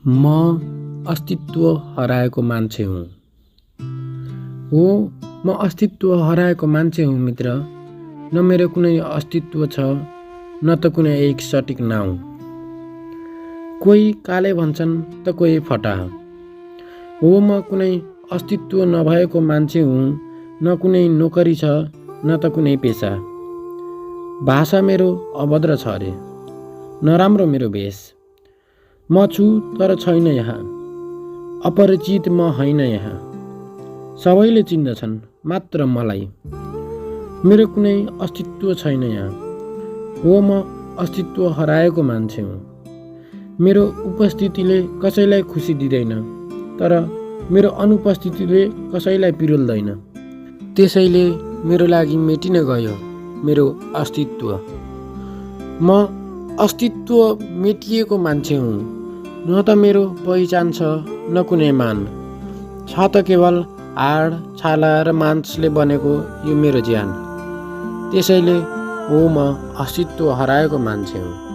म अस्तित्व हराएको मान्छे हुँ। हो, म अस्तित्व हराएको मान्छे हुँ मित्र। न मेरो कुनै अस्तित्व छ, न त कुनै एक सटिक नाउँ। कोही काले भन्छन् त कोही फटा। हो, म कुनै अस्तित्व नभएको मान्छे हुँ। न कुनै नोकरी छ, न त कुनै पेसा। भाषा मेरो अभद्र छ अरे, नराम्रो मेरो भेष। म छु तर छैन यहाँ, अपरिचित म होइन यहाँ। सबैले चिन्दछन् मात्र मलाई, मेरो कुनै अस्तित्व छैन यहाँ। हो, म अस्तित्व हराएको मान्छे हुँ। मेरो उपस्थितिले कसैलाई खुसी दिँदैन, तर मेरो अनुपस्थितिले कसैलाई पिरोल्दैन। त्यसैले मेरो लागि मेटिन गयो मेरो अस्तित्व। म अस्तित्व मेटिएको मान्छे हुँ। न त मेरो पहिचान छ, न कुनै मान छ, त केवल हाड छाला र मांसले बनेको यो मेरो ज्यान। त्यसैले हो, म अस्तित्व हराएको मान्छे हुँ।